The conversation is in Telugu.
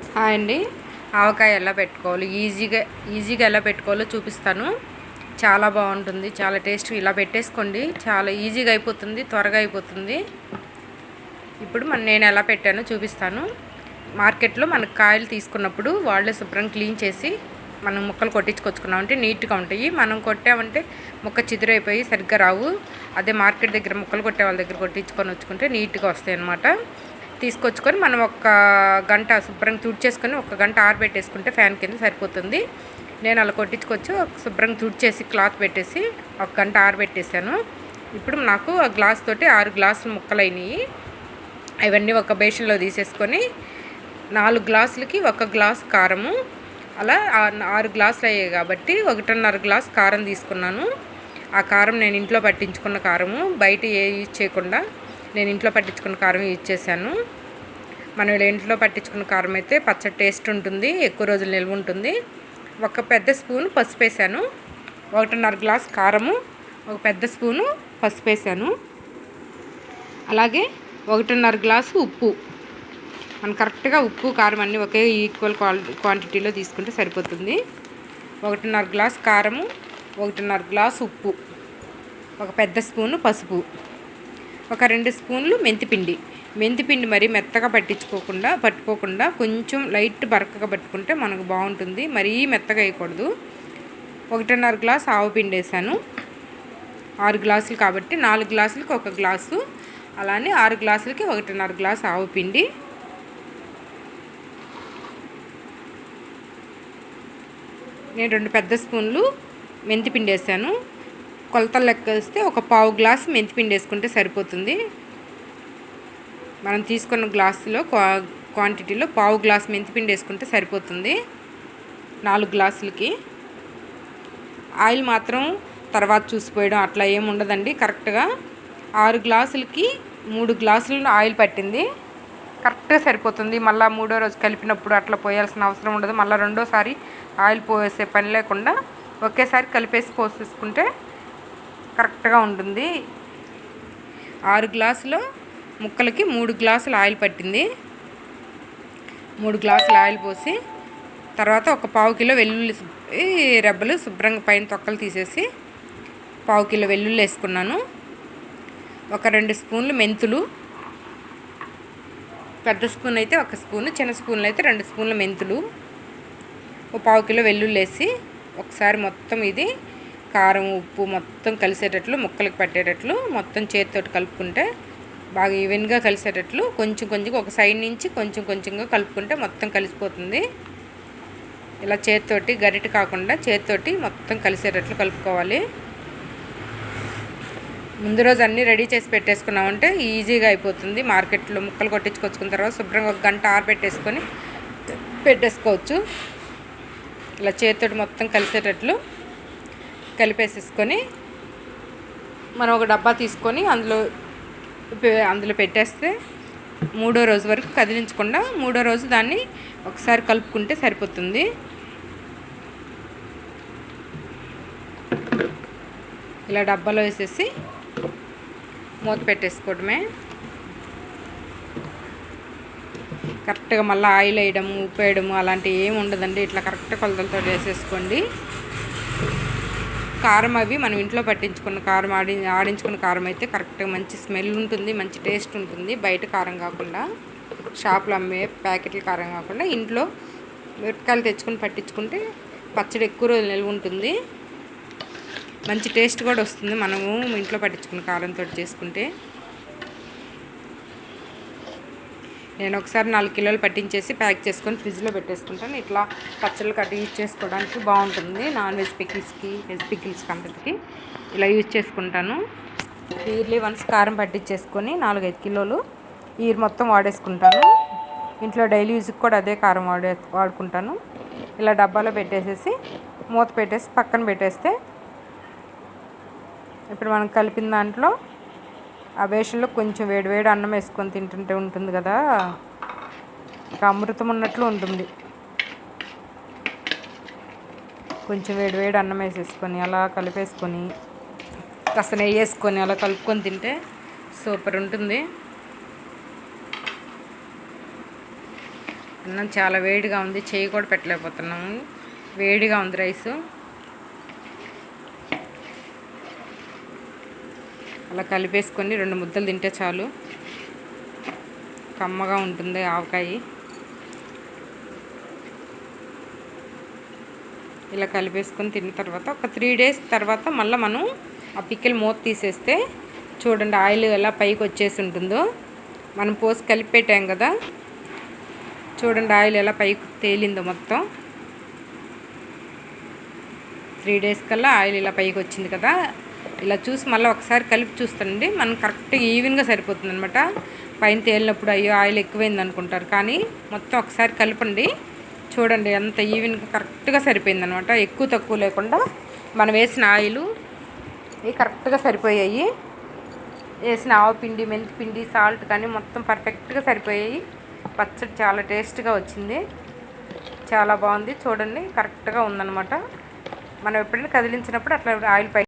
హాయ్ అండి. ఆవకాయ ఎలా పెట్టుకోవాలి, ఈజీగా ఎలా పెట్టుకోవాలో చూపిస్తాను. చాలా బాగుంటుంది, చాలా టేస్ట్. ఇలా పెట్టేసుకోండి, చాలా ఈజీగా అయిపోతుంది, త్వరగా అయిపోతుంది. ఇప్పుడు నేను ఎలా పెట్టానో చూపిస్తాను. మార్కెట్లో మనకు కాయలు తీసుకున్నప్పుడు వాళ్ళే శుభ్రం క్లీన్ చేసి మనం ముక్కలు కొట్టించుకొచ్చుకున్నామంటే నీట్గా ఉంటాయి. మనం కొట్టామంటే ముక్క చిదురైపోయి సరిగ్గా రావు. అదే మార్కెట్ దగ్గర ముక్కలు కొట్టే వాళ్ళ దగ్గర కొట్టించుకొని వచ్చుకుంటే నీట్గా వస్తాయి అన్నమాట. తీసుకొచ్చుకొని మనం ఒక గంట శుభ్రంగా తుడిచేసుకొని ఒక గంట ఆరబెట్టేసుకుంటే ఫ్యాన్ కింద సరిపోతుంది. నేను అలా కొట్టించుకొచ్చి శుభ్రంగా తుడిచేసి క్లాత్ పెట్టేసి ఒక గంట ఆరబెట్టేసాను. ఇప్పుడు నాకు ఆ గ్లాస్ తోటి 6 గ్లాసులు ముక్కలు అయినాయి. అవన్నీ ఒక బేషన్లో తీసేసుకొని 4 గ్లాసులకి 1 గ్లాస్ కారము, అలా 6 గ్లాసులు అయ్యాయి కాబట్టి 1.5 గ్లాస్ కారం తీసుకున్నాను. ఆ కారం నేను ఇంట్లో పట్టించుకున్న కారము, బయట యూజ్ చేయకుండా నేను ఇంట్లో పట్టించుకున్న కారం యూజ్ చేశాను. మనం ఇలా ఇంట్లో పట్టించుకున్న కారం అయితే పచ్చడి టేస్ట్ ఉంటుంది, ఎక్కువ రోజులు నిల్వ ఉంటుంది. ఒక పెద్ద స్పూను పసుపు వేసాను. 1.5 గ్లాస్ కారము, ఒక పెద్ద స్పూను పసుపు వేసాను. అలాగే 1.5 గ్లాసు ఉప్పు. మనం కరెక్ట్గా ఉప్పు కారం అన్నీ ఒకే ఈక్వల్ క్వాంటిటీలో తీసుకుంటే సరిపోతుంది. 1.5 గ్లాస్ కారము, 1.5 గ్లాస్ ఉప్పు, ఒక పెద్ద స్పూను పసుపు, ఒక 2 స్పూన్లు మెంతిపిండి మరీ మెత్తగా పట్టుకోకుండా కొంచెం లైట్ బరకగా పట్టుకుంటే మనకు బాగుంటుంది. మరీ మెత్తగా వేయకూడదు. 1.5 గ్లాస్ ఆవపిండి వేసాను. 6 గ్లాసులు కాబట్టి 4 గ్లాసులకి 1 గ్లాసు, అలానే 6 గ్లాసులకి 1.5 గ్లాస్ ఆవపిండి. నేను 2 పెద్ద స్పూన్లు మెంతిపిండి వేసాను. కొలతలు లెక్క వేస్తే ఒక పావు గ్లాసు మెంతిపిండి వేసుకుంటే సరిపోతుంది. మనం తీసుకున్న గ్లాసులో క్వాంటిటీలో పావు గ్లాసు మెంతిపిండి వేసుకుంటే సరిపోతుంది 4 గ్లాసులకి. ఆయిల్ మాత్రం తర్వాత చూసిపోయడం అట్లా ఏమి ఉండదండి. కరెక్ట్గా 6 గ్లాసులకి 3 గ్లాసులు ఆయిల్ పట్టింది. కరెక్ట్గా సరిపోతుంది. మళ్ళీ 3వ రోజు కలిపినప్పుడు అట్లా పోయాల్సిన అవసరం ఉండదు. మళ్ళీ రెండోసారి ఆయిల్ పోసే పని లేకుండా ఒకేసారి కలిపేసి పోసేసుకుంటే కరెక్ట్గా ఉంటుంది. 6 గ్లాసుల ముక్కలకి 3 గ్లాసులు ఆయిల్ పట్టింది. 3 గ్లాసులు ఆయిల్ పోసి తర్వాత ఒక పావు కిలో వెల్లుల్లి రెబ్బలు శుభ్రంగా పైన తొక్కలు తీసేసి పావు కిలో వెల్లుల్లి వేసుకున్నాను. ఒక 2 స్పూన్లు మెంతులు, పెద్ద స్పూన్ అయితే 1 స్పూను, చిన్న స్పూన్లు అయితే 2 స్పూన్ల మెంతులు, ఒక పావు కిలో వెల్లుల్లి వేసి ఒకసారి మొత్తం ఇది కారం ఉప్పు మొత్తం కలిసేటట్లు ముక్కలకు పట్టేటట్లు మొత్తం చేతితోటి కలుపుకుంటే బాగా ఈవెన్గా కలిసేటట్లు కొంచెం ఒక సైడ్ నుంచి కొంచెంగా కలుపుకుంటే మొత్తం కలిసిపోతుంది. ఇలా చేతితోటి గరిటె కాకుండా చేతితోటి మొత్తం కలిసేటట్లు కలుపుకోవాలి. ముందు రోజు అన్నీ రెడీ చేసి పెట్టేసుకున్నామంటే ఈజీగా అయిపోతుంది. మార్కెట్లో ముక్కలు కొట్టించుకొచ్చుకున్న తర్వాత శుభ్రంగా 1 గంట ఆరబెట్టేసుకొని పెట్టేసుకోవచ్చు. ఇలా చేతితోటి మొత్తం కలిసేటట్లు కలిపేసేసుకొని మనం ఒక డబ్బా తీసుకొని అందులో పెట్టేస్తే 3వ రోజు వరకు కదిలించకుండా 3వ రోజు దాన్ని ఒకసారి కలుపుకుంటే సరిపోతుంది. ఇలా డబ్బాలో వేసేసి మూత పెట్టేసుకోవడమే. కరెక్ట్గా మళ్ళీ ఆయిల్ వేయడము ఉప్పు వేయడము అలాంటివి ఏమి ఉండదండి. ఇట్లా కరెక్ట్ కొలతలతో వేసేసుకోండి. కారం అవి మనం ఇంట్లో పట్టించుకున్న కారం ఆడించుకున్న కారం అయితే కరెక్ట్గా మంచి స్మెల్ ఉంటుంది, మంచి టేస్ట్ ఉంటుంది. బయట కారం కాకుండా షాప్లో అమ్మే ప్యాకెట్ల కారం కాకుండా ఇంట్లో మిరపకాయలు తెచ్చుకొని పట్టించుకుంటే పచ్చడి ఎక్కువ రోజులు నిల్వ ఉంటుంది, మంచి టేస్ట్ కూడా వస్తుంది మనము ఇంట్లో పట్టించుకున్న కారంతో చేసుకుంటే. నేను ఒకసారి 4 కిలోలు పట్టించేసి ప్యాక్ చేసుకొని ఫ్రిడ్జ్లో పెట్టేసుకుంటాను. ఇట్లా పచ్చళ్ళు కట్టి యూజ్ చేసుకోవడానికి బాగుంటుంది. నాన్ వెజ్ పికిల్స్కి వెజ్ పికిల్స్కి అంతటికి ఇలా యూజ్ చేసుకుంటాను. ఇయర్లీ వన్స్ కారం పట్టించేసుకొని 4-5 కిలోలు ఇయర్ మొత్తం వాడేసుకుంటాను. ఇంట్లో డైలీ యూజ్కి కూడా అదే కారం వాడుకుంటాను. ఇలా డబ్బాలో పెట్టేసేసి మూత పెట్టేసి పక్కన పెట్టేస్తే ఇప్పుడు మనం కలిపిన దాంట్లో ఆ బేషన్లో కొంచెం వేడివేడి అన్నం వేసుకొని తింటుంటే ఉంటుంది కదా, ఇక అమృతం ఉన్నట్లు ఉంటుంది. కొంచెం వేడివేడి అన్నం వేసేసుకొని అలా కలిపేసుకొని కాస్త నెయ్యి వేసుకొని అలా కలుపుకొని తింటే సూపర్ ఉంటుంది. అన్నం చాలా వేడిగా ఉంది, చేయి కూడా పెట్టలేకపోతున్నాము, వేడిగా ఉంది రైసు. అలా కలిపేసుకొని 2 ముద్దలు తింటే చాలు, కమ్మగా ఉంటుంది ఆవకాయ. ఇలా కలిపేసుకొని తిన్న తర్వాత ఒక 3 డేస్ తర్వాత మళ్ళీ మనం ఆ పికిల్ మూత తీసేస్తే చూడండి ఆయిల్ ఎలా పైకి వచ్చేసి ఉంటుందో. మనం పోసి కలిపి పెట్టాం కదా, చూడండి ఆయిల్ ఎలా పైకి తేలిందో మొత్తం. 3 డేస్ కల్లా ఆయిల్ ఇలా పైకి వచ్చింది కదా. ఇలా చూసి మళ్ళీ ఒకసారి కలిపి చూస్తానండి, మనం కరెక్ట్గా ఈవెన్గా సరిపోతుంది అనమాట. పైన తేలినప్పుడు అయ్యో ఆయిల్ ఎక్కువైంది అనుకుంటారు, కానీ మొత్తం ఒకసారి కలపండి. చూడండి ఎంత ఈవెన్గా కరెక్ట్గా సరిపోయింది అనమాట. ఎక్కువ తక్కువ లేకుండా మనం వేసిన ఆయిల్ ఇవి కరెక్ట్గా సరిపోయాయి. వేసిన ఆవపిండి, మెంతిపిండి, సాల్ట్ కానీ మొత్తం పర్ఫెక్ట్గా సరిపోయాయి. పచ్చడి చాలా టేస్ట్గా వచ్చింది, చాలా బాగుంది. చూడండి కరెక్ట్గా ఉందన్నమాట. మనం ఎప్పుడైనా కదిలించినప్పుడు అట్లా ఆయిల్ పై